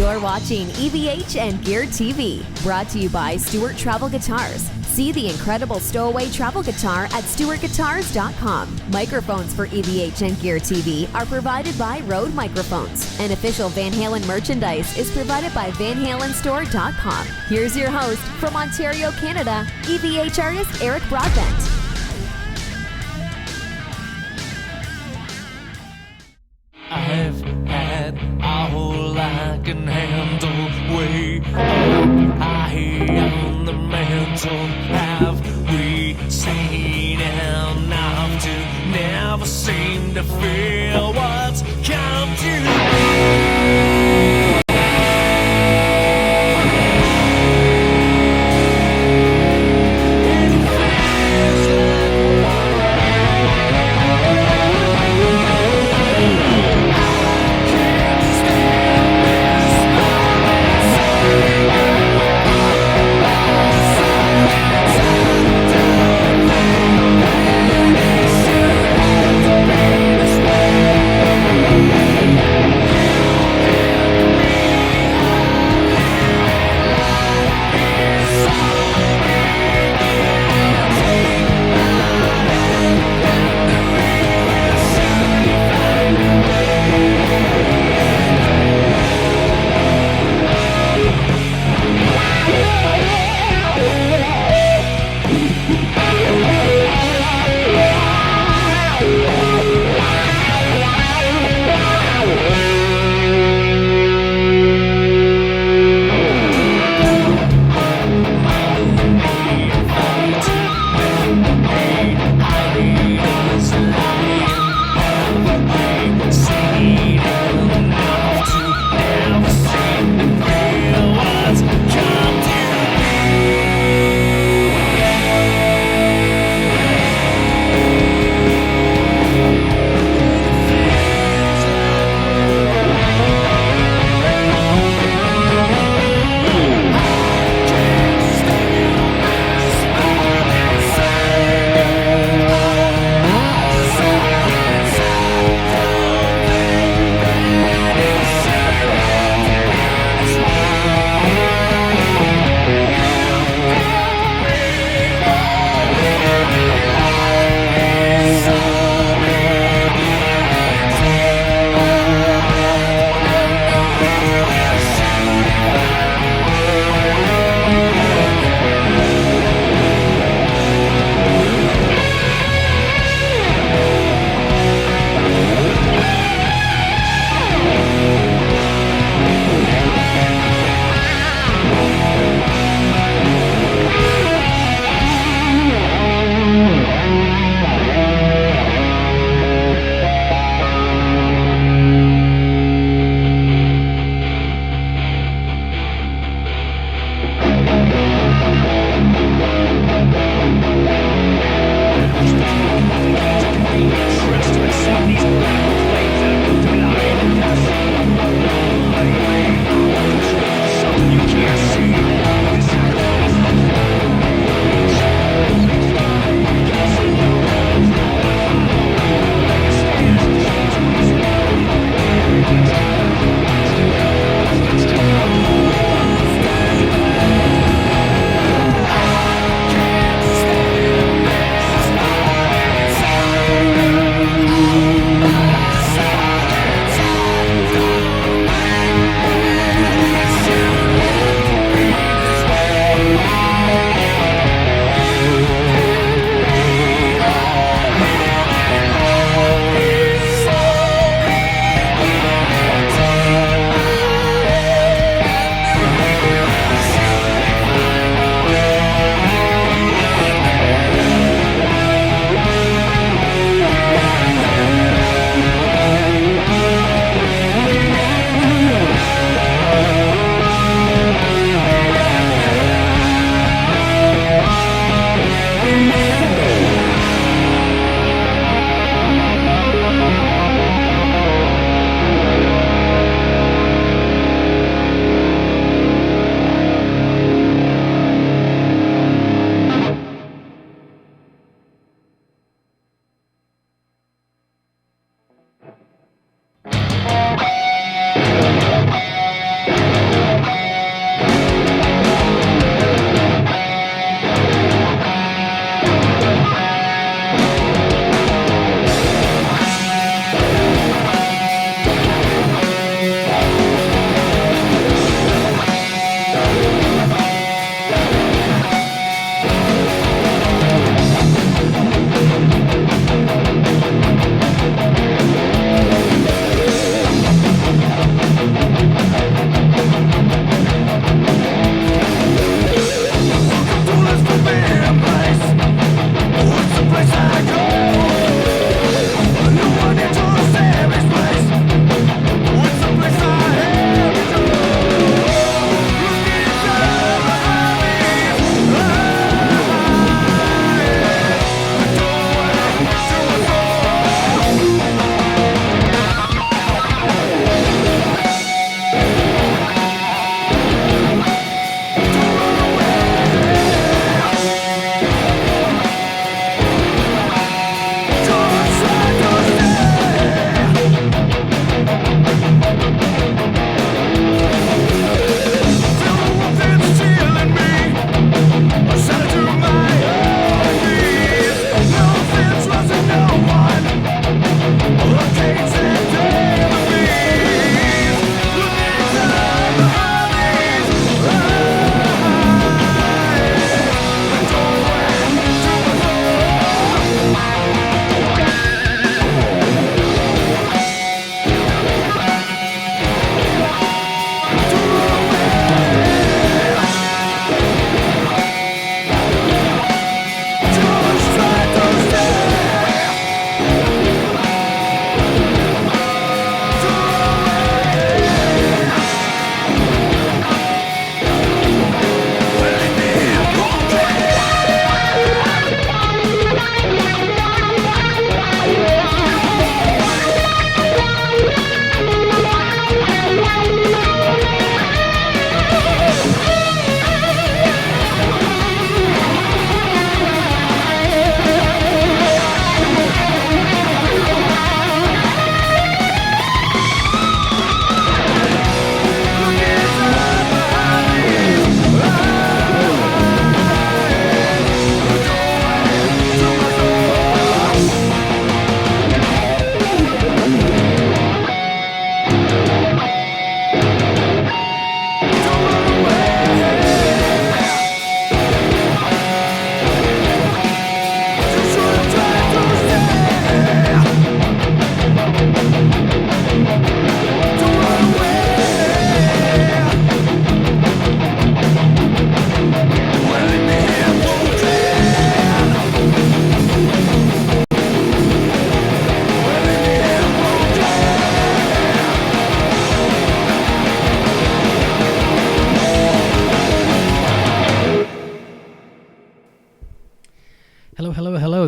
You're watching EVH and Gear TV, brought to you by Stewart Travel Guitars. See the incredible stowaway travel guitar at stewartguitars.com. Microphones for EVH and Gear TV are provided by Rode Microphones. And official Van Halen merchandise is provided by VanHalenStore.com. Here's your host from Ontario, Canada, EVH artist Eric Broadbent. I've had all I can handle, way up high on the mantle. Have we seen enough to never seem to feel what's come to be?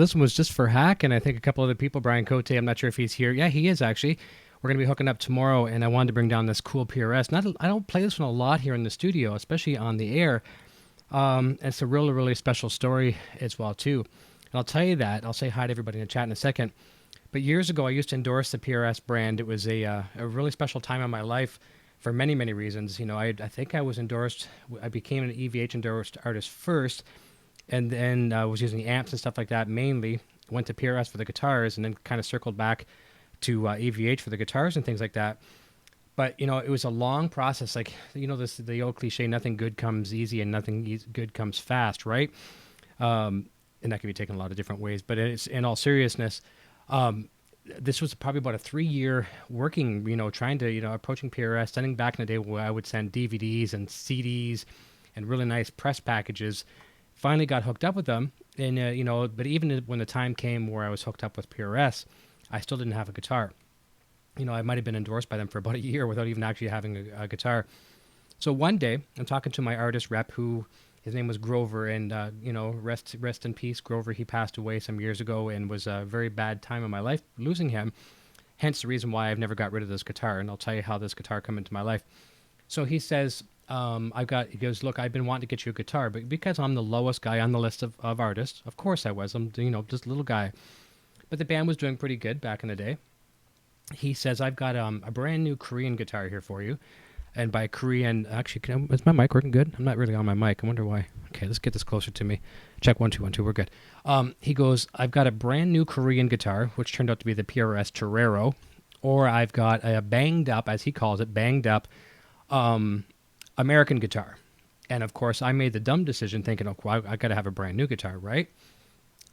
this one was just for Hack, and I think a couple other people. Brian Cote, I'm not sure if he's here. Yeah, he is actually. We're going to be hooking up tomorrow, and I wanted to bring down this cool PRS. I don't play this one a lot here in the studio, especially on the air. It's a really, really special story as well, too. And I'll tell you that. I'll say hi to everybody in the chat in a second. But years ago, I used to endorse the PRS brand. It was a really special time in my life for many, many reasons. You know, I think I was endorsed. I became an EVH endorsed artist first, and then was using the amps and stuff like that mainly. Went to PRS for the guitars, and then kind of circled back to EVH for the guitars and things like that. But, you know, it was a long process. Like, you know, the old cliche, nothing good comes easy and nothing good comes fast, right? And that can be taken a lot of different ways. But it's, in all seriousness, this was probably about a 3-year working, you know, trying to, you know, approaching PRS, sending back in the day where I would send DVDs and CDs and really nice press packages. Finally got hooked up with them. And, you know, but even when the time came where I was hooked up with PRS, I still didn't have a guitar. You know, I might have been endorsed by them for about a year without even actually having a guitar. So one day, I'm talking to my artist rep, who his name was Grover, and you know, rest in peace, Grover. He passed away some years ago, and was a very bad time in my life losing him. Hence the reason why I've never got rid of this guitar, and I'll tell you how this guitar came into my life. So he says, he goes, look, I've been wanting to get you a guitar, but because I'm the lowest guy on the list of artists, of course I was. I'm, you know, just a little guy. But the band was doing pretty good back in the day. He says, I've got a brand new Korean guitar here for you. And by Korean, actually, is my mic working good? I'm not really on my mic. I wonder why. Okay, let's get this closer to me. Check 1 2 1 2. We're good. He goes, I've got a brand new Korean guitar, which turned out to be the PRS Torero, or I've got a banged up, as he calls it, banged up American guitar. And of course, I made the dumb decision, thinking, oh, well, I got to have a brand new guitar, right?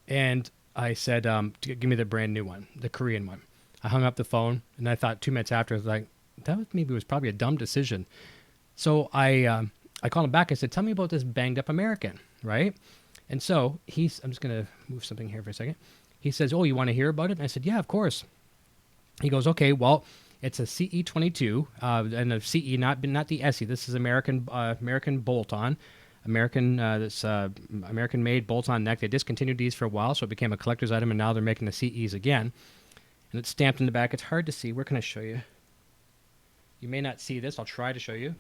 And I said, give me the brand new one, the Korean one. I hung up the phone, and I thought 2 minutes after, I was like, was probably a dumb decision. So I called him back. I said, tell me about this banged up American, right? And so I'm just going to move something here for a second. He says, oh, you want to hear about it? And I said, yeah, of course. He goes, okay, well, it's a CE22, and a CE, not the SE. This is American bolt-on, American-made bolt-on neck. They discontinued these for a while, so it became a collector's item, and now they're making the CEs again. And it's stamped in the back. It's hard to see. Where can I show you? You may not see this. I'll try to show you.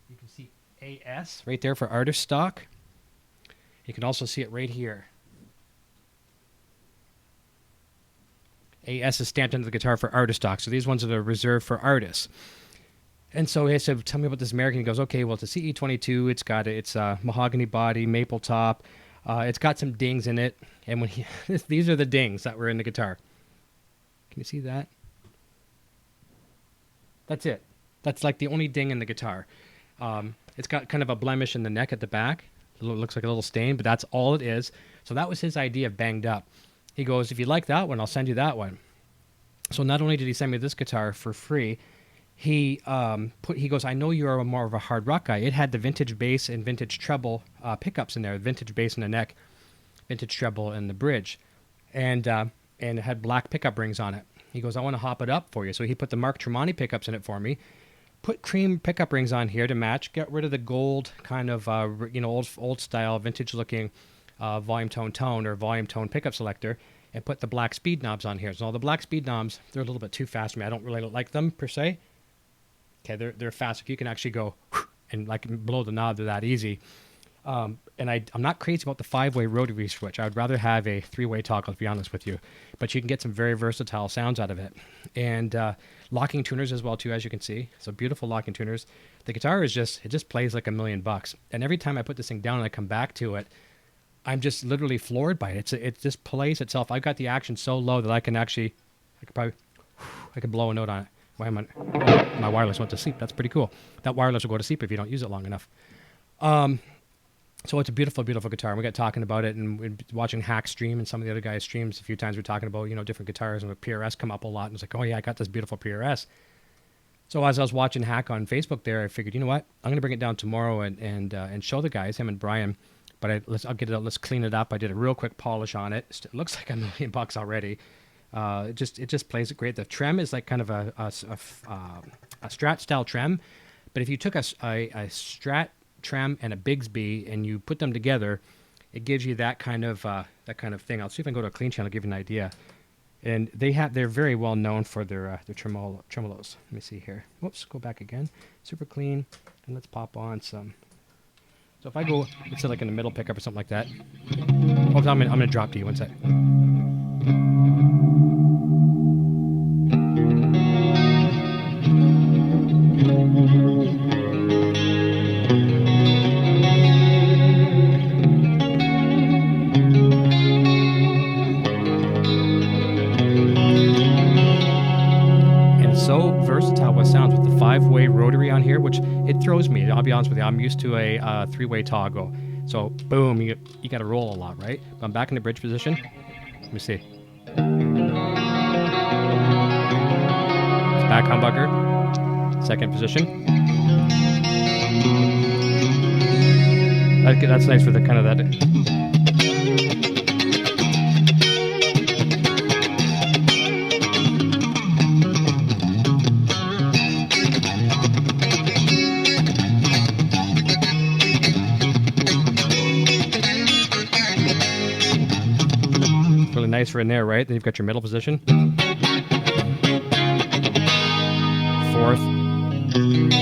You can see AS right there for artist stock. You can also see it right here. AS is stamped into the guitar for artist stock. So these ones are reserved for artists. And so he said, tell me about this American. He goes, okay, well, it's a CE22. It's a mahogany body, maple top. It's got some dings in it. And when these are the dings that were in the guitar. Can you see that? That's it. That's like the only ding in the guitar. It's got kind of a blemish in the neck at the back. It looks like a little stain, but that's all it is. So that was his idea of banged up. He goes, if you like that one, I'll send you that one. So not only did he send me this guitar for free, he goes, I know you're more of a hard rock guy. It had the vintage bass and vintage treble pickups in there, vintage bass in the neck, vintage treble in the bridge, and it had black pickup rings on it. He goes, I want to hop it up for you. So he put the Mark Tremonti pickups in it for me, put cream pickup rings on here to match, get rid of the gold kind of old style vintage looking volume tone or volume tone pickup selector, and put the black speed knobs on here. So all the black speed knobs, they're a little bit too fast for me. I don't really like them per se. Okay, they're fast. If you can actually go and like blow the knob, they're that easy. And I'm not crazy about the 5-way rotary switch. I would rather have a 3-way toggle, to be honest with you. But you can get some very versatile sounds out of it. And locking tuners as well, too, as you can see. So beautiful locking tuners. The guitar it just plays like $1,000,000. And every time I put this thing down and I come back to it, I'm just literally floored by it. It just plays itself. I've got the action so low that I could blow a note on it. Why am my wireless went to sleep? That's pretty cool. That wireless will go to sleep if you don't use it long enough. So it's a beautiful, beautiful guitar. And we got talking about it, and we're watching Hack stream and some of the other guys' streams a few times. We're talking about, different guitars, and the PRS come up a lot. And it's like, oh yeah, I got this beautiful PRS. So as I was watching Hack on Facebook there, I figured, you know what? I'm going to bring it down tomorrow and show the guys, him and Brian. But I'll get it out. Let's clean it up. I did a real quick polish on it. It looks like $1,000,000 already. It just plays it great. The trem is like kind of a Strat style trem, but if you took a Strat trem and a Bigsby and you put them together, it gives you that kind of thing. I'll see if I can go to a clean channel, give you an idea. And they're very well known for their tremolos. Let me see here. Whoops, go back again. Super clean, and let's pop on some. So if I go, let's say like in the middle pickup or something like that. Oh, I'm gonna drop to you. One sec. So versatile with sounds with the 5-way rotary on here, which it throws me. I'll be honest with you, I'm used to a 3-way toggle. So boom, you got to roll a lot, right? But I'm back in the bridge position. Let me see. Back humbucker. Second position. That's nice for the kind of that. Nice for in there, right? Then you've got your middle position. Fourth. And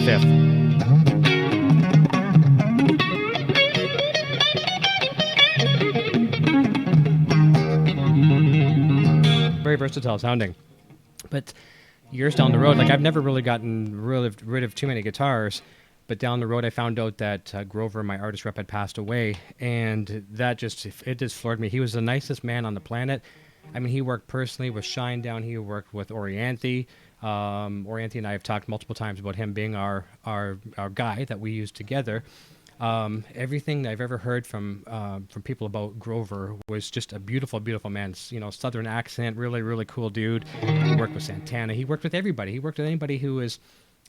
fifth. Very versatile sounding. But years down the road, like I've never really gotten rid of too many guitars, but down the road I found out that Grover, my artist rep, had passed away, and that just floored me. He was the nicest man on the planet. I mean, he worked personally with Shinedown. He worked with Orianthi. Orianthi and I have talked multiple times about him being our guy that we used together. Everything I've ever heard from people about Grover was just a beautiful, beautiful man. You know, Southern accent, really, really cool dude. He worked with Santana. He worked with everybody. He worked with anybody who was,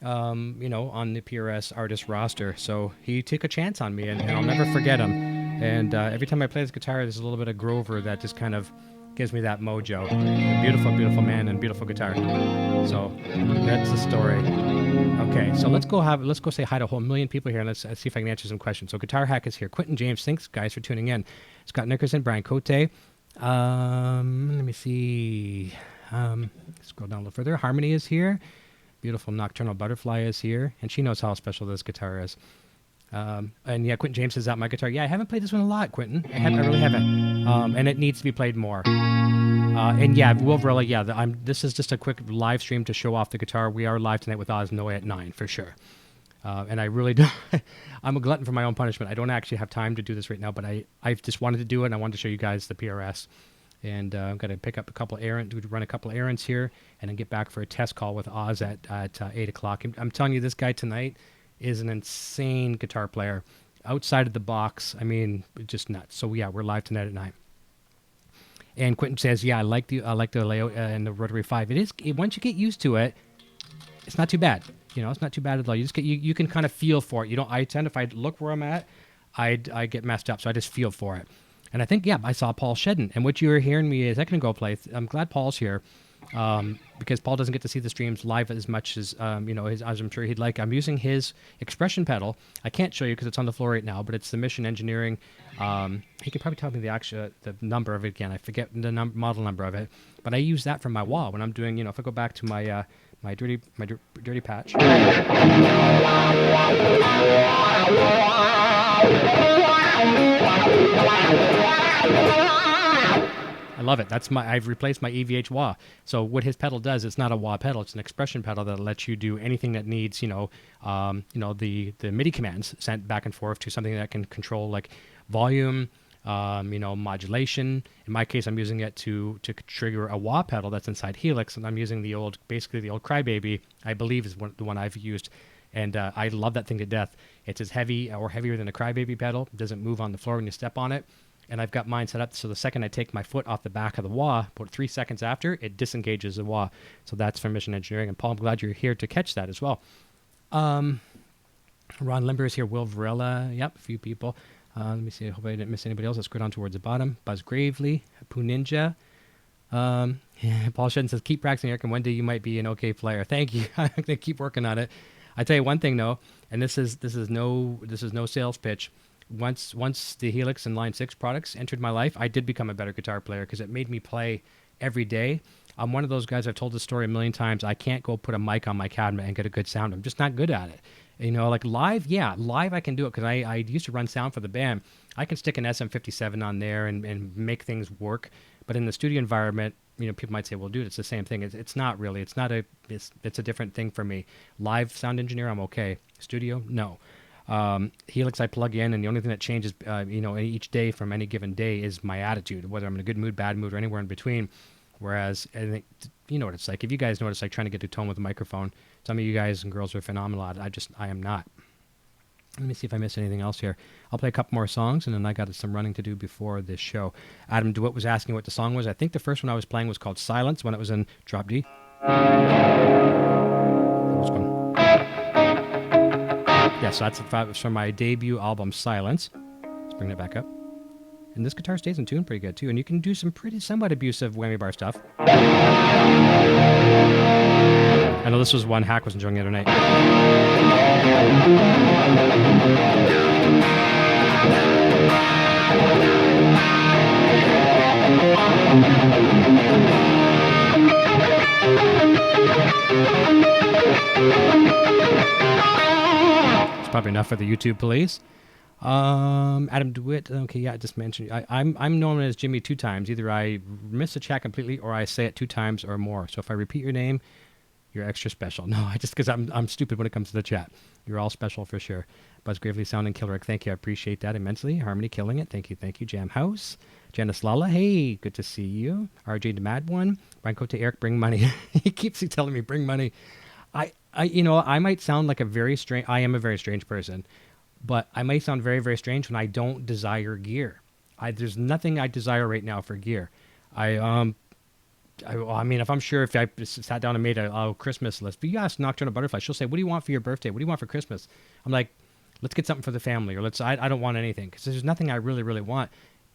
on the PRS artist roster. So he took a chance on me, and I'll never forget him. And every time I play this guitar, there's a little bit of Grover that just kind of gives me that mojo. A beautiful, beautiful man and beautiful guitar. So that's the story. Okay, so let's go say hi to a whole million people here, and let's see if I can answer some questions. So Guitar Hack is here. Quentin James, thanks guys for tuning in. Scott Nickerson, Brian Cote. Let me see. Scroll down a little further. Harmony is here. Beautiful Nocturnal Butterfly is here, and she knows how special this guitar is. And yeah, Quentin James says that my guitar. Yeah, I haven't played this one a lot, Quentin. I really haven't. And it needs to be played more. And yeah, Wolverella, yeah, this is just a quick live stream to show off the guitar. We are live tonight with Oz Noe at 9 for sure. And I really do. I'm a glutton for my own punishment. I don't actually have time to do this right now, but I just wanted to do it, and I wanted to show you guys the PRS. And I'm going to pick up run a couple errands here, and then get back for a test call with Oz at 8 o'clock. I'm telling you, this guy tonight is an insane guitar player. Outside of the box, I mean, just nuts. So yeah, we're live tonight at 9. And Quentin says, yeah, I like the layout and the Rotary 5. Once you get used to it, it's not too bad. It's not too bad at all. You can kind of feel for it. If I look where I'm at, I get messed up. So I just feel for it. And I think, yeah, I saw Paul Shedden. And what you were hearing me a second ago play, I'm glad Paul's here. Because Paul doesn't get to see the streams live as much as, as I'm sure he'd like. I'm using his expression pedal. I can't show you because it's on the floor right now, but it's the Mission Engineering. He could probably tell me the number of it again. I forget the model number of it, but I use that for my wah when I'm doing, if I go back to my dirty patch. I love it. I've replaced my EVH wah. So what his pedal does, it's not a wah pedal, it's an expression pedal that lets you do anything that needs, the MIDI commands sent back and forth to something that can control like volume, modulation. In my case, I'm using it to trigger a wah pedal that's inside Helix, and I'm using the old Crybaby, I believe is the one I've used. And I love that thing to death. It's as heavy or heavier than a Crybaby pedal. It doesn't move on the floor when you step on it. And I've got mine set up so the second I take my foot off the back of the wah, about 3 seconds after, it disengages the wah. So that's from Mission Engineering. And Paul, I'm glad you're here to catch that as well. Ron Limber is here. Will Varela. Yep, a few people. Let me see. I hope I didn't miss anybody else. Let's go down towards the bottom. Buzz Gravely. Poo Ninja. Yeah, Paul Shedden says, keep practicing, Eric, and one day you might be an okay player. Thank you. I'm going to keep working on it. I tell you one thing, though, and this is no sales pitch. Once the Helix and Line 6 products entered my life, I did become a better guitar player because it made me play every day. I'm one of those guys, I've told this story a million times, I can't go put a mic on my cabinet and get a good sound. I'm just not good at it. You know, like live I can do it because I used to run sound for the band. I can stick an SM57 on there and make things work. But in the studio environment, you know, people might say, well, dude, it's the same thing. It's not really. It's a different thing for me. Live sound engineer, I'm okay. Studio, no. Helix, I plug in, and the only thing that changes, each day from any given day is my attitude, whether I'm in a good mood, bad mood, or anywhere in between. Whereas, I think, you know what it's like. If you guys know what it's like trying to get a tone with a microphone, some of you guys and girls are phenomenal at it. I am not. Let me see if I missed anything else here. I'll play a couple more songs, and then I got some running to do before this show. Adam DeWitt was asking what the song was. I think the first one I was playing was called Silence when it was in drop D. That was one. Yeah, so that's from my debut album, Silence. Let's bring that back up. And this guitar stays in tune pretty good, too. And you can do some somewhat abusive whammy bar stuff. I know this was one Hack was enjoying the other night. It's probably enough for the YouTube police. Adam DeWitt. Okay, yeah, I just mentioned. I'm known as Jimmy 2 times. Either I miss a chat completely, or I say it 2 times or more. So if I repeat your name, you're extra special. No, just because I'm stupid when it comes to the chat. You're all special for sure. Buzz Gravely sounding Killerick. Thank you. I appreciate that immensely. Harmony killing it. Thank you. Jam House. Janice Lala. Hey, good to see you. RJ the Mad One. Brian Cote Eric, bring money. He keeps telling me bring money. I might sound like I am a very strange person. But I may sound very, very strange when I don't desire gear. There's nothing I desire right now for gear. I mean, if I sat down and made a Christmas list, but you ask Nocturnal Butterfly, she'll say, what do you want for your birthday? What do you want for Christmas? I'm like, let's get something for the family, or I don't want anything, because there's nothing I really, really want.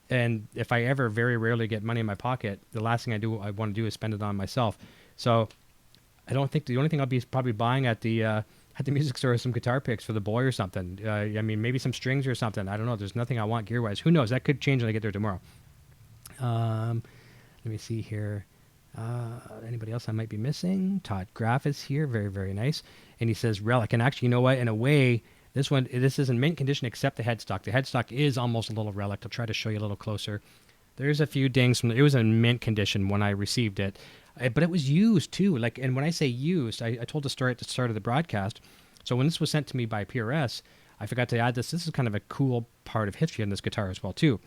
And if I ever very rarely get money in my pocket, the last thing I want to do is spend it on myself. So I don't think the only thing I'll be probably buying at the music store is some guitar picks for the boy or something. I mean, maybe some strings or something. I don't know. There's nothing I want gear-wise. Who knows? That could change when I get there tomorrow. Let me see here. Anybody else I might be missing? Todd Graff is here. Very, very nice. And he says Relic. And actually, you know what? In a way, this is in mint condition except the headstock. The headstock is almost a little Relic. I'll try to show you a little closer. There's a few dings from it was in mint condition when I received it. But it was used too. And when I say used, I told the story at the start of the broadcast. So when this was sent to me by PRS, I forgot to add this. This is kind of a cool part of history on this guitar as well too.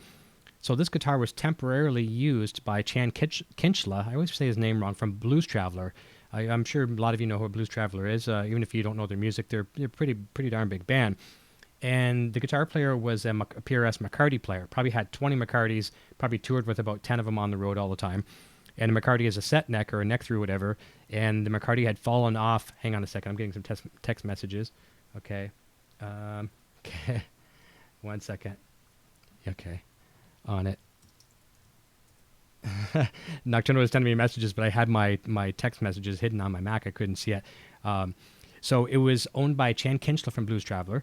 So this guitar was temporarily used by Chan Kinchla. I always say his name wrong, from Blues Traveler. I'm sure a lot of you know who Blues Traveler is. Even if you don't know their music, they're pretty darn big band. And the guitar player was a PRS McCarty player. Probably had 20 McCartys. Probably toured with about 10 of them on the road all the time. And a McCarty is a set neck or a neck through, whatever. And the McCarty had fallen off. Hang on a second. I'm getting some text messages. Okay. Okay. 1 second. Okay. On it. Nocturnal was sending me messages, but I had my text messages hidden on my Mac. I couldn't see it. So it was owned by Chan Kinchla from Blues Traveler.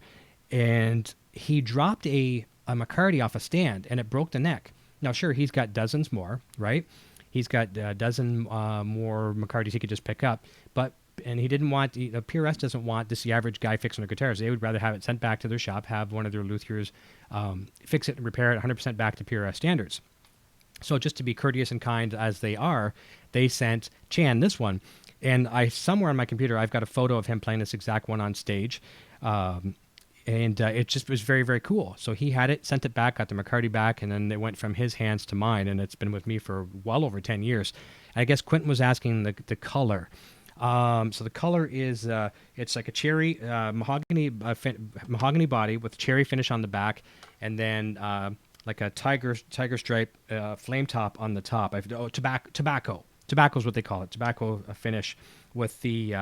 And he dropped a McCarty off a stand, and it broke the neck. Now, sure, he's got dozens more, right? He's got a dozen more McCartys he could just pick up. And he didn't want, PRS doesn't want the average guy fixing their guitars. They would rather have it sent back to their shop, have one of their luthiers fix it and repair it 100% back to PRS standards. So just to be courteous and kind as they are, they sent Chan this one. And somewhere on my computer, I've got a photo of him playing this exact one on stage. And it just was very, very cool. So he had it, sent it back, got the McCarty back, and then it went from his hands to mine, and it's been with me for well over 10 years. I guess Quentin was asking the color. So the color is it's like a cherry mahogany body with cherry finish on the back, and then like a tiger stripe flame top on the top. Tobacco is what they call it. Tobacco finish with the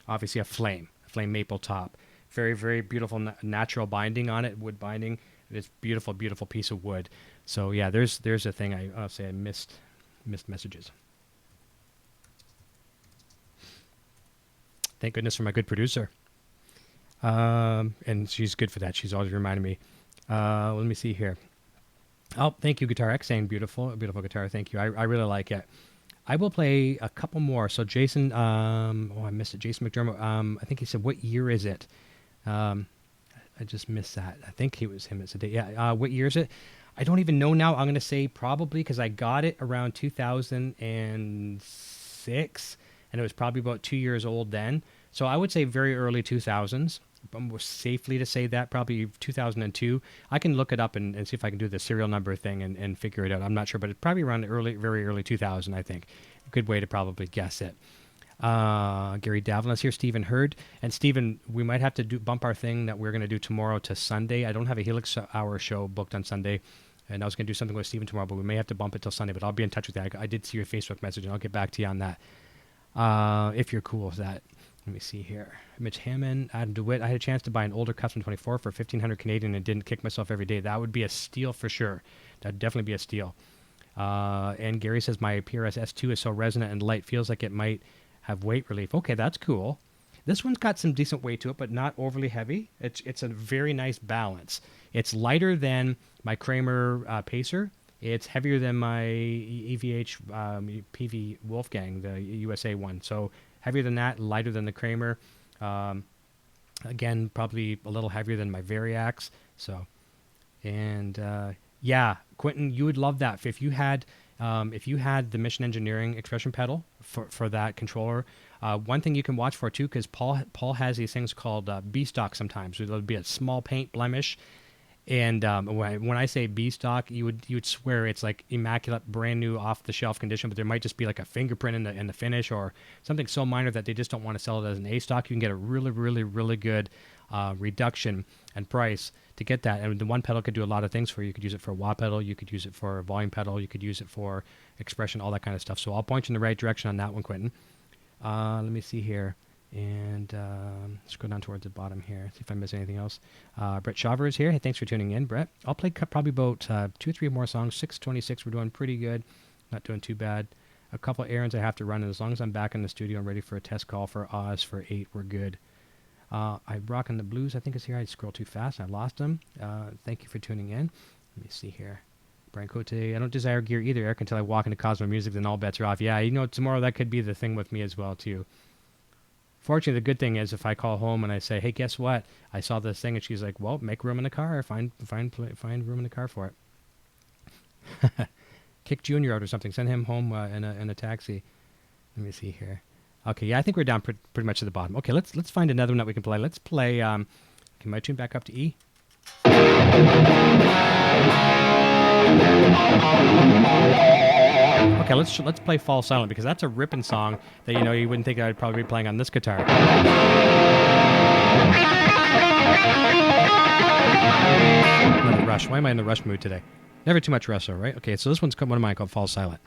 obviously a flame maple top. Very, very beautiful natural binding on it, wood binding. It's beautiful, beautiful piece of wood. So yeah, there's a thing I'll say I missed missed messages. Thank goodness for my good producer. And she's good for that. She's always reminding me. Let me see here. Oh, thank you, Guitar X, saying beautiful guitar. Thank you. I really like it. I will play a couple more. So Jason, I missed it. Jason McDermott. I think he said, what year is it? I just missed that. I think it was him. It's a date. Yeah. What year is it? I don't even know now. I'm going to say probably because I got it around 2006, and it was probably about 2 years old then. So I would say very early 2000s. More safely to say that, probably 2002. I can look it up and see if I can do the serial number thing and figure it out. I'm not sure, but it's probably around very early 2000, I think. A good way to probably guess it. Gary Davlin's here, Stephen Hurd. And Stephen, we might have to bump our thing that we're going to do tomorrow to Sunday. I don't have a Helix Hour show booked on Sunday, and I was going to do something with Stephen tomorrow, but we may have to bump it till Sunday, but I'll be in touch with that. I did see your Facebook message, and I'll get back to you on that. If you're cool with that. Let me see here. Mitch Hammond, Adam DeWitt. I had a chance to buy an older Custom 24 for $1,500 Canadian and didn't kick myself every day. That would be a steal for sure. That'd definitely be a steal. And Gary says my PRS S2 is so resonant and light, feels like it might have weight relief. Okay, that's cool. This one's got some decent weight to it, but not overly heavy. It's a very nice balance. It's lighter than my Kramer Pacer. It's heavier than my EVH PV Wolfgang, the USA one. So heavier than that, lighter than the Kramer. Again, probably a little heavier than my Variax. So, and yeah, Quentin, you would love that if you had the Mission Engineering expression pedal for that controller. One thing you can watch for too, because Paul has these things called B stock sometimes. There'll be a small paint blemish. And when I say B stock, you would swear it's like immaculate, brand new, off the shelf condition, but there might just be like a fingerprint in the finish or something so minor that they just don't want to sell it as an A stock. You can get a really, really, really good reduction and price to get that. And the one pedal could do a lot of things for you. You could use it for a wah pedal, you could use it for a volume pedal, you could use it for expression, all that kind of stuff. So I'll point you in the right direction on that one, Quentin. Let me see here. And let's go down towards the bottom here, see if I miss anything else. Brett Shaver is here. Hey, thanks for tuning in, Brett. I'll play probably about 2 or 3 more songs. 6:26, we're doing pretty good. Not doing too bad. A couple errands I have to run, and as long as I'm back in the studio and ready for a test call for Oz for 8, we're good. I'm rocking the blues, I think it's here. I scrolled too fast. I lost them. Thank you for tuning in. Let me see here. Brian Cote, I don't desire gear either, Eric, until I walk into Cosmo Music, then all bets are off. Yeah, tomorrow that could be the thing with me as well, too. Fortunately, the good thing is if I call home and I say, hey, guess what? I saw this thing, and she's like, well, make room in the car. Find room in the car for it. Kick Junior out or something. Send him home in a taxi. Let me see here. Okay, yeah, I think we're down pretty much to the bottom. Okay, let's find another one that we can play. Let's play, can I tune back up to E? Okay, let's play Fall Silent, because that's a ripping song that you wouldn't think I'd probably be playing on this guitar. I'm in a rush. Why am I in the rush mood today? Never too much rush, though, right? Okay, so this one's one of mine called Fall Silent.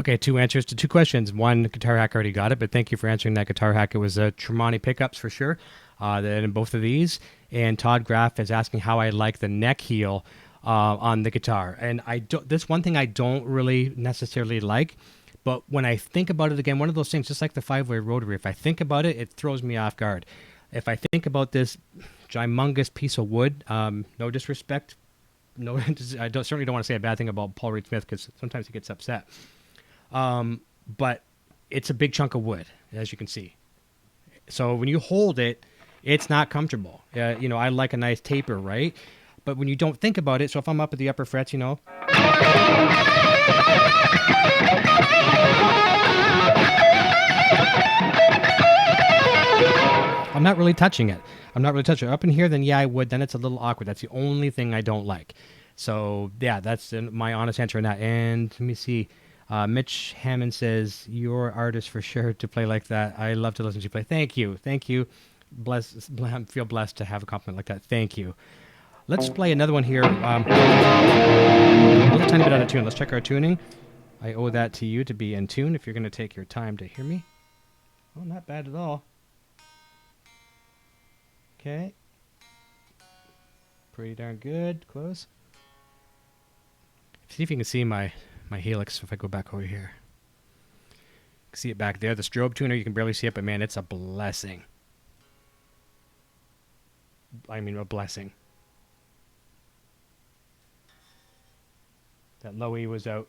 Okay, 2 answers to 2 questions. One, Guitar Hack already got it, but thank you for answering that, Guitar Hack. It was Tremonti pickups for sure. In both of these. And Todd Graff is asking how I like the neck heel on the guitar. And this one thing I don't really necessarily like, but when I think about it again, one of those things, just like the 5-way rotary, if I think about it, it throws me off guard. If I think about this gymongous piece of wood, no disrespect, I certainly don't want to say a bad thing about Paul Reed Smith because sometimes he gets upset. But it's a big chunk of wood, as you can see. So when you hold it, it's not comfortable. I like a nice taper, right? But when you don't think about it, so if I'm up at the upper frets, I'm not really touching it. Up in here, then yeah, I would. Then it's a little awkward. That's the only thing I don't like. So yeah, that's my honest answer on that. And let me see. Mitch Hammond says, "You're an artist for sure to play like that. I love to listen to you play." Thank you. I feel blessed to have a compliment like that. Thank you. Let's play another one here. A little tiny bit out of tune. Let's check our tuning. I owe that to you to be in tune if you're going to take your time to hear me. Oh, not bad at all. Okay. Pretty darn good. Close. See if you can see my helix if I go back over here. See it back there. The strobe tuner, you can barely see it, but man, it's a blessing. I mean, a blessing. That low E was out.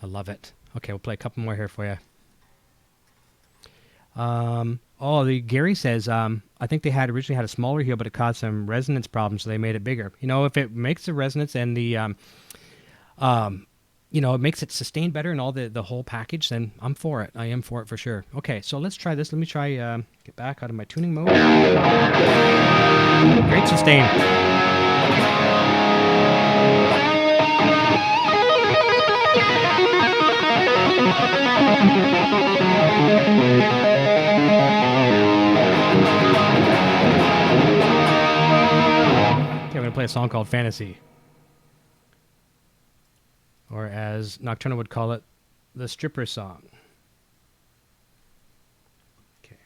I love it. Okay, we'll play a couple more here for you. Gary says, I think they originally had a smaller heel, but it caused some resonance problems, so they made it bigger. If it makes the resonance and the, it makes it sustain better and all the whole package, then I'm for it. I am for it for sure. Okay, so let's try this. Let me try, get back out of my tuning mode. Great sustain. Okay, I'm going to play a song called Fantasy. Or as Nocturno would call it, the stripper song. Okay.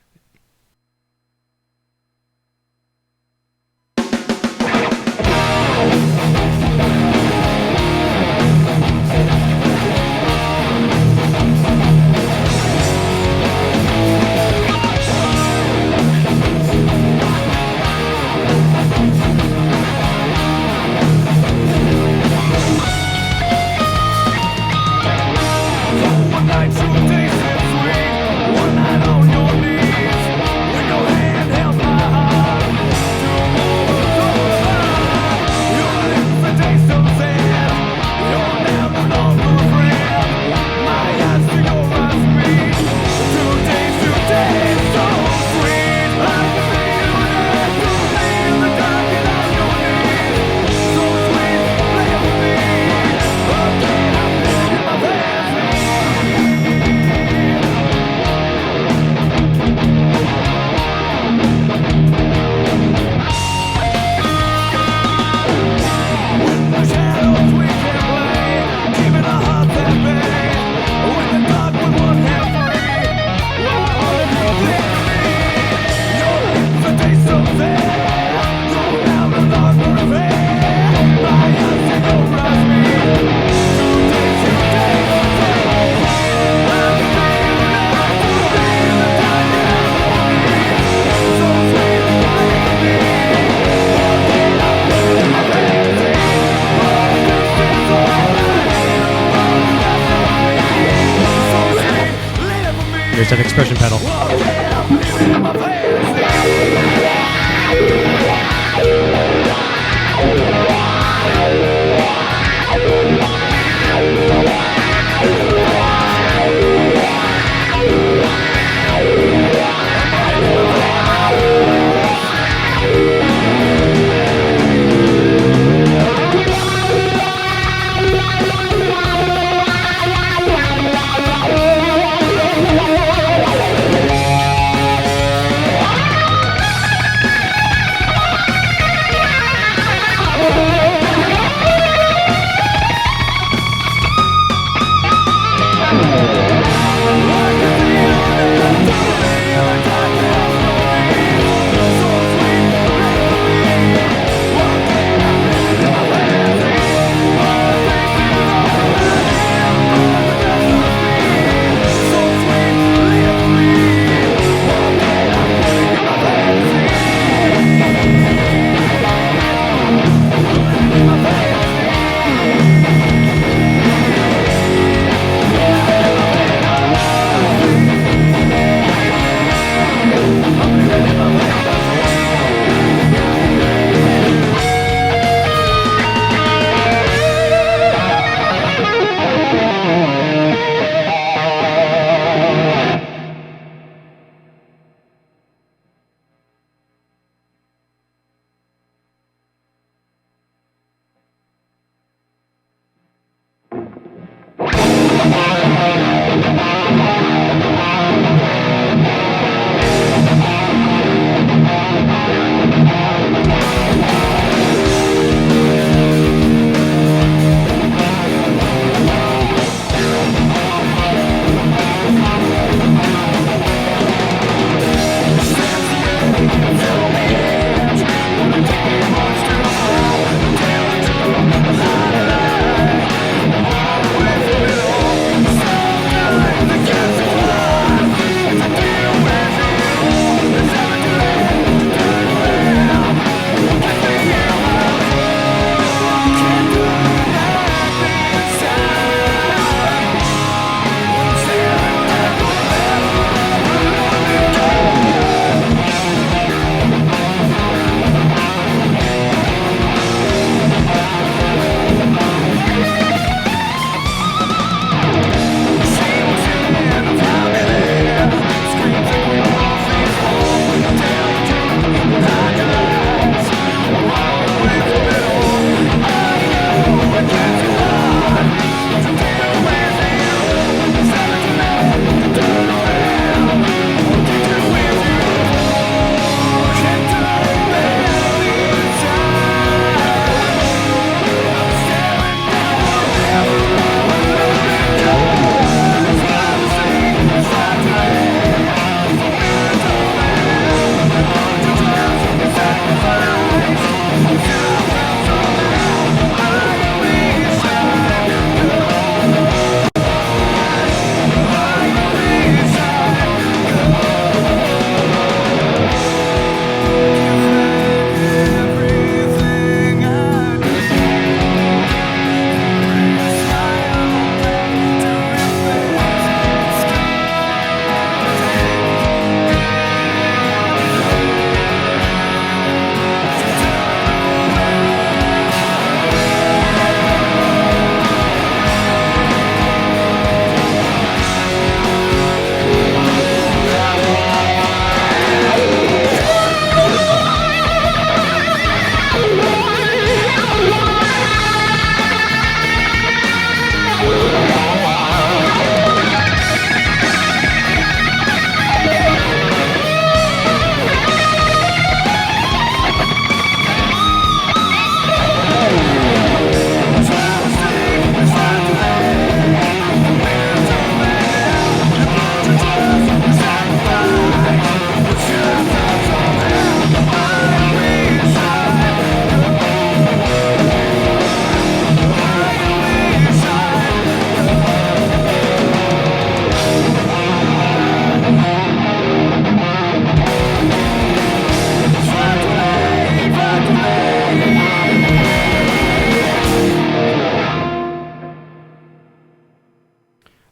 Here's that expression pedal.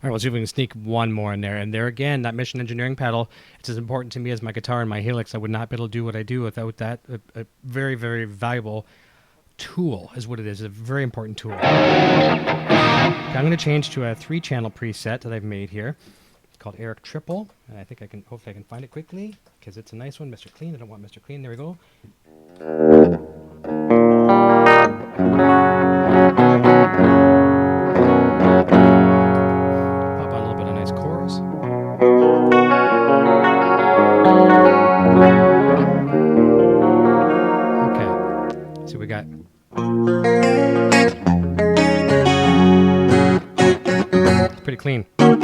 All right, we'll see if we can sneak one more in there. And there again, that Mission Engineering pedal, it's as important to me as my guitar and my Helix. I would not be able to do what I do without that. A very, very valuable tool is what it is. A very important tool. Okay, I'm going to change to a 3-channel preset that I've made here. It's called Eric Triple. And I think hopefully I can find it quickly because it's a nice one. Mr. Clean. I don't want Mr. Clean. There we go. Pretty clean. Maybe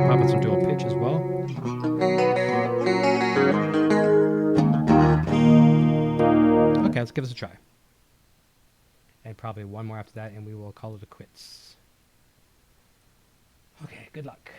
pop in some dual pitch as well. Okay, let's give this a try. And probably one more after that, and we will call it a quits. Okay, good luck.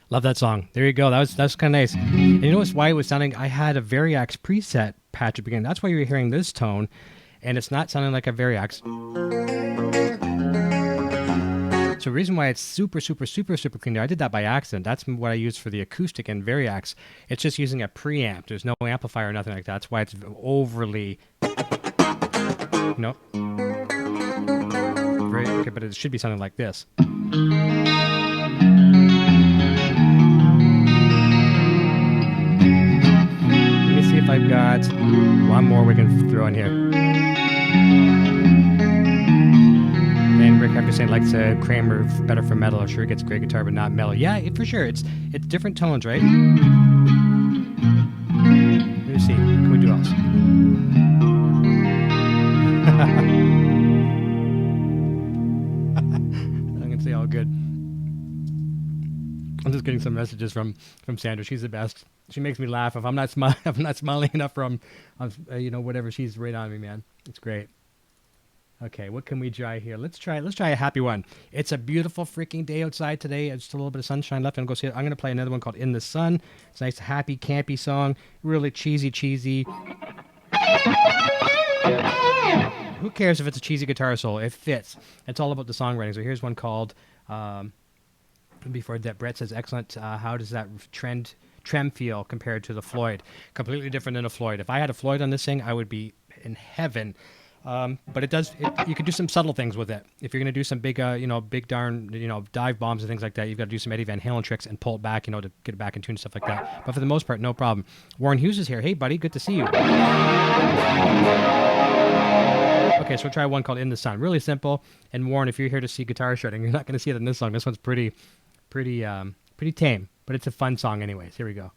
Love that song. There you go. That's kind of nice. And you notice why it was sounding. I had a Variax preset patch at the beginning. That's why you were hearing this tone, and it's not sounding like a Variax. So the reason why it's super clean there, I did that by accident. That's what I use for the acoustic and Variax. It's just using a preamp. There's no amplifier or nothing like that. That's why it's overly, very okay, but it should be something like this. Let me see if I've got one more we can throw in here. And Rick after saying likes Kramer better for metal. I'm sure he gets great guitar, but not metal. Yeah, for sure. It's different tones, right? Let me see. What can we do else? I'm gonna say all good. I'm just getting some messages from Sandra. She's the best. She makes me laugh. If I'm not smiling enough from, whatever. She's right on me, man. It's great. Okay, what can we try here? Let's try a happy one. It's a beautiful freaking day outside today. It's still a little bit of sunshine left. I'm going to go see it. I'm going to play another one called In the Sun. It's a nice, happy, campy song. Really cheesy. Who cares if it's a cheesy guitar solo? It fits. It's all about the songwriting. So here's one called, before that, Brett says, excellent. How does that trem feel compared to the Floyd? Completely different than a Floyd. If I had a Floyd on this thing, I would be in heaven. But you can do some subtle things with it. If you're going to do some big darn, dive bombs and things like that, you've got to do some Eddie Van Halen tricks and pull it back, to get it back in tune and stuff like that. But for the most part, no problem. Warren Hughes is here. Hey, buddy, good to see you. Okay, so we'll try one called In the Sun. Really simple. And Warren, if you're here to see guitar shredding, you're not going to see it in this song. This one's pretty tame, but it's a fun song anyways. Here we go.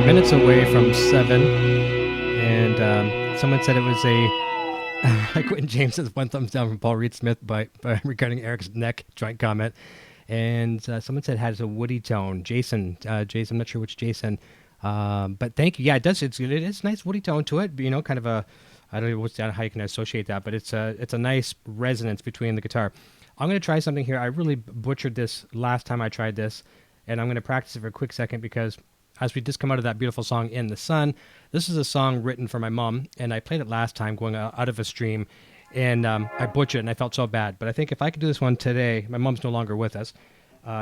Minutes away from 7, and someone said it was a Quentin James says 1 thumbs down from Paul Reed Smith by regarding Eric's neck joint comment, and someone said it has a woody tone. Jason, I'm not sure which Jason, but thank you. Yeah, it does. It is nice woody tone to it. You know, kind of a, I don't know how you can associate that, but it's a nice resonance between the guitar. I'm going to try something here. I really butchered this last time I tried this, and I'm going to practice it for a quick second because as we just come out of that beautiful song, In the Sun, this is a song written for my mom, and I played it last time going out of a stream, and I butchered it, and I felt so bad. But I think if I could do this one today, my mom's no longer with us,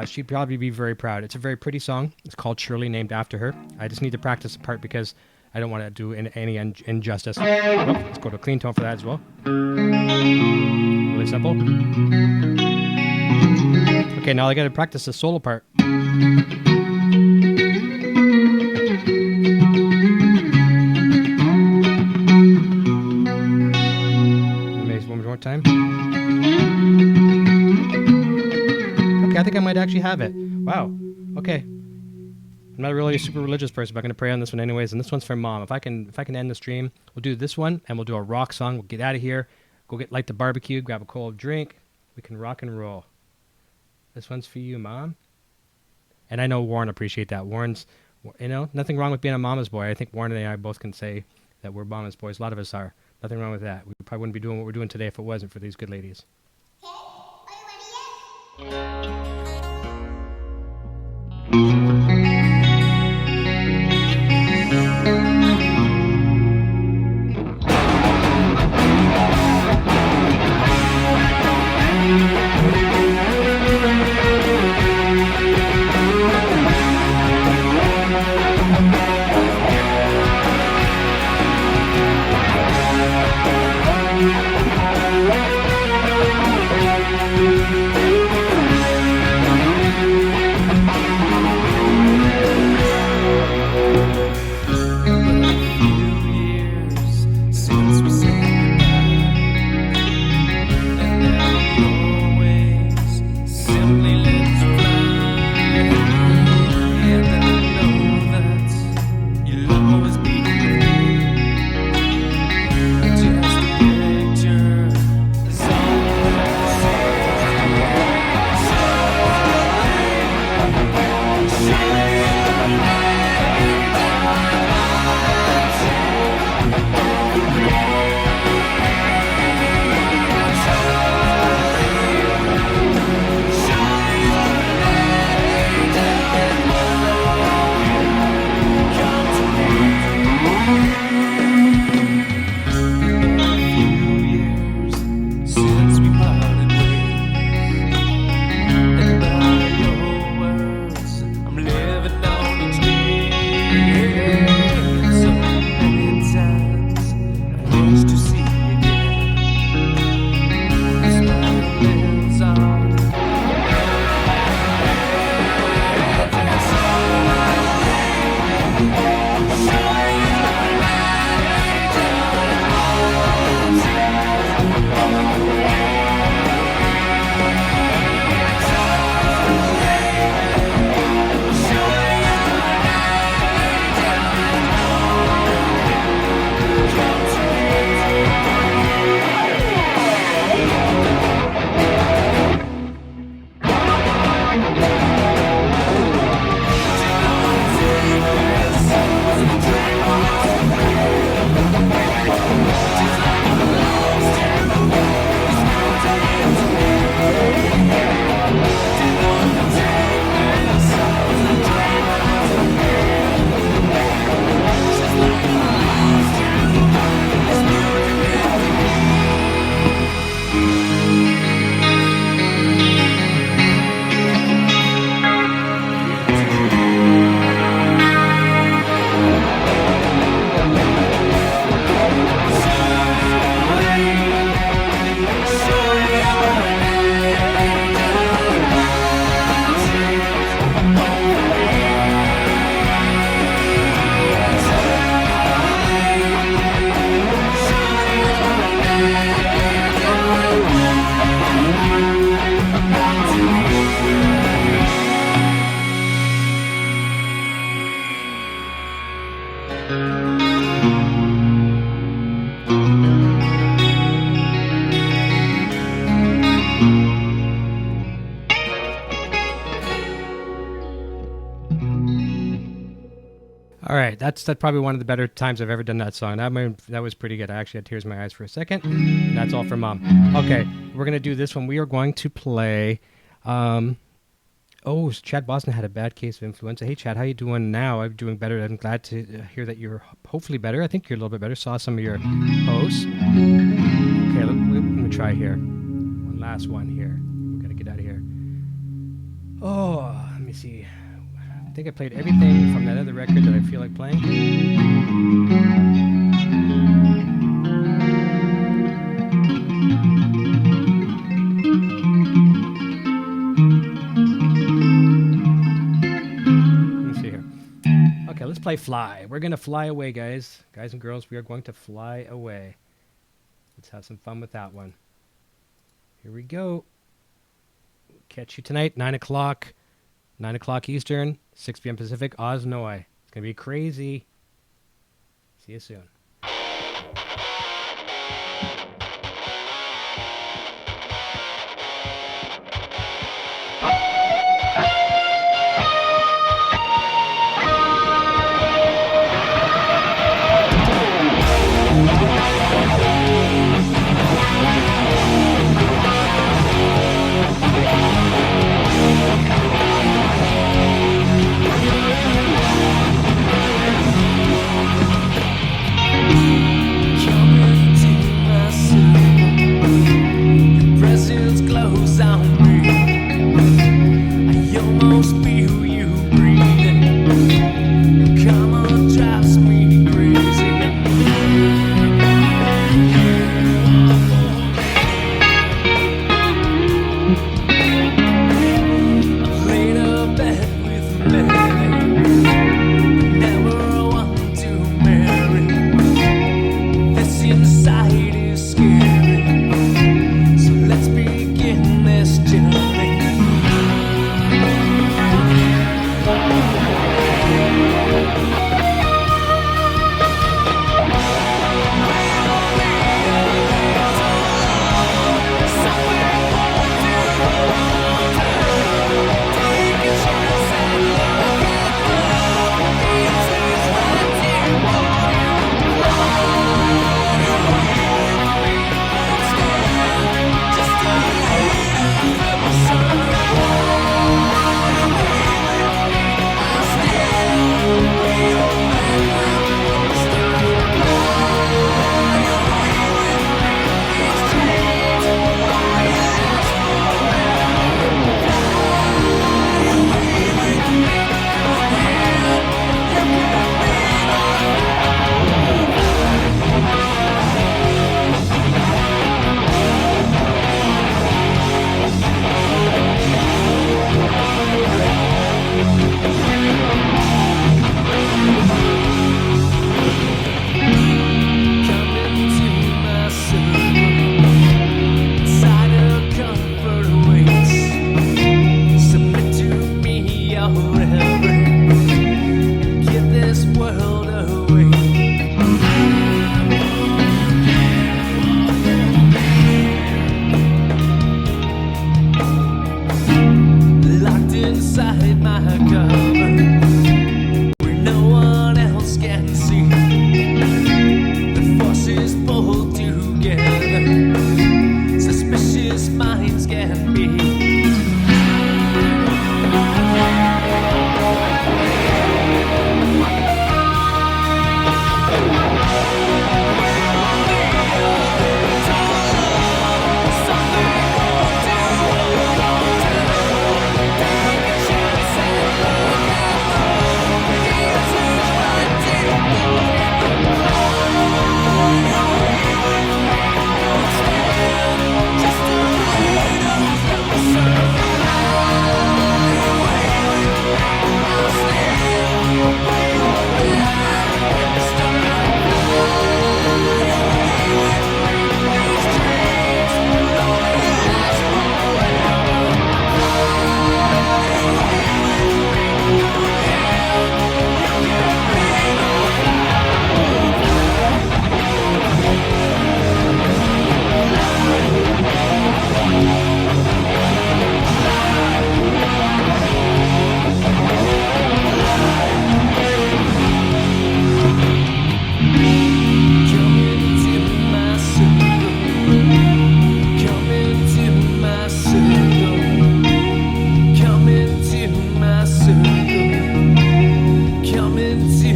she'd probably be very proud. It's a very pretty song. It's called Shirley, named after her. I just need to practice the part because I don't want to do any injustice. Oh, let's go to a clean tone for that as well. Really simple. Okay, now I got to practice the solo part. Time. Okay, I think I might actually have it. Wow. Okay. I'm not really a super religious person, but I'm going to pray on this one anyways, and this one's for Mom. If I can end the stream, we'll do this one, and we'll do a rock song. We'll get out of here, go light the barbecue, grab a cold drink. We can rock and roll. This one's for you, Mom. And I know Warren appreciate that. Warren's, nothing wrong with being a mama's boy. I think Warren and I both can say that we're mama's boys. A lot of us are. Nothing wrong with that. We probably wouldn't be doing what we're doing today if it wasn't for these good ladies. Okay, are you ready? All right, that's probably one of the better times I've ever done that song. That was pretty good. I actually had tears in my eyes for a second. And that's all from Mom. Okay, we're going to do this one. We are going to play... Chad Boston had a bad case of influenza. Hey, Chad, how you doing now? I'm doing better. I'm glad to hear that you're hopefully better. I think you're a little bit better. Saw some of your posts. Okay, let me try here. One last one here. We're going to get out of here. Oh, let me see. I think I played everything from that other record that I feel like playing. Let me see here. Okay, let's play Fly. We're going to fly away, guys. Guys and girls, we are going to fly away. Let's have some fun with that one. Here we go. Catch you tonight, 9 o'clock. 9 o'clock Eastern, 6 p.m. Pacific, Osnoy. It's going to be crazy. See you soon.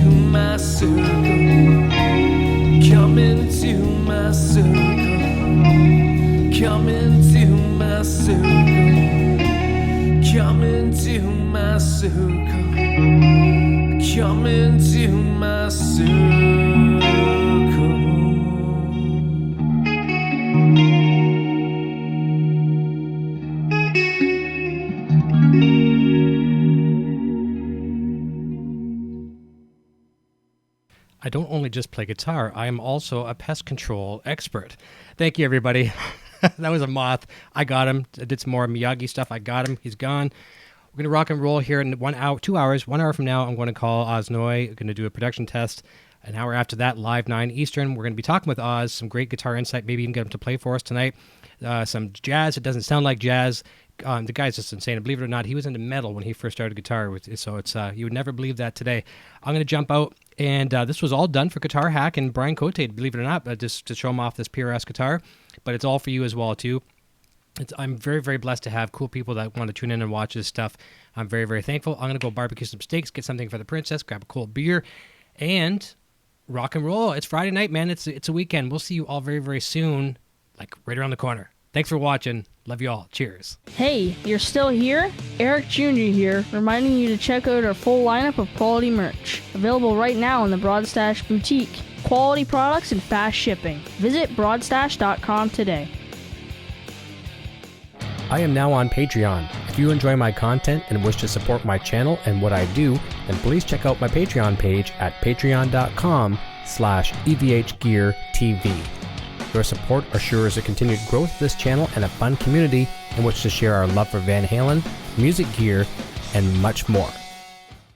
my circle. Come into my circle. Come into my circle. Come into my circle. Come into my circle. I don't only just play guitar, I am also a pest control expert. Thank you, everybody. That was a moth. I got him. I did some more Miyagi stuff. I got him. He's gone. We're going to rock and roll here in 1 hour, 2 hours. 1 hour from now, I'm going to call Oz Noy. We're going to do a production test. An hour after that, live 9 Eastern. We're going to be talking with Oz, some great guitar insight, maybe even get him to play for us tonight. Some jazz. It doesn't sound like jazz. The guy's just insane. And believe it or not, he was into metal when he first started guitar. So it's you would never believe that today. I'm going to jump out. And this was all done for Guitar Hack and Brian Cote, believe it or not, just to show him off this PRS guitar. But it's all for you as well, too. I'm very, very blessed to have cool people that want to tune in and watch this stuff. I'm very, very thankful. I'm going to go barbecue some steaks, get something for the princess, grab a cold beer, and rock and roll. It's Friday night, man. It's a weekend. We'll see you all very, very soon, like right around the corner. Thanks for watching. Love you all. Cheers. Hey, you're still here? Eric Jr. here, reminding you to check out our full lineup of quality merch. Available right now in the Broadstash Boutique. Quality products and fast shipping. Visit broadstash.com today. I am now on Patreon. If you enjoy my content and wish to support my channel and what I do, then please check out my Patreon page at patreon.com/EVH Gear TV. Your support assures the continued growth of this channel and a fun community in which to share our love for Van Halen, music gear, and much more.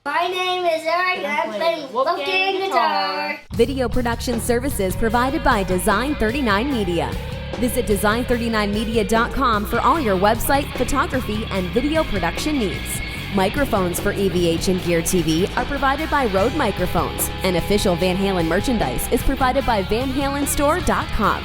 My name is Eric and I'm playing Wolfgang guitar. Video production services provided by Design 39 Media. Visit design39media.com for all your website, photography, and video production needs. Microphones for EVH and Gear TV are provided by Rode Microphones, and official Van Halen merchandise is provided by VanHalenStore.com.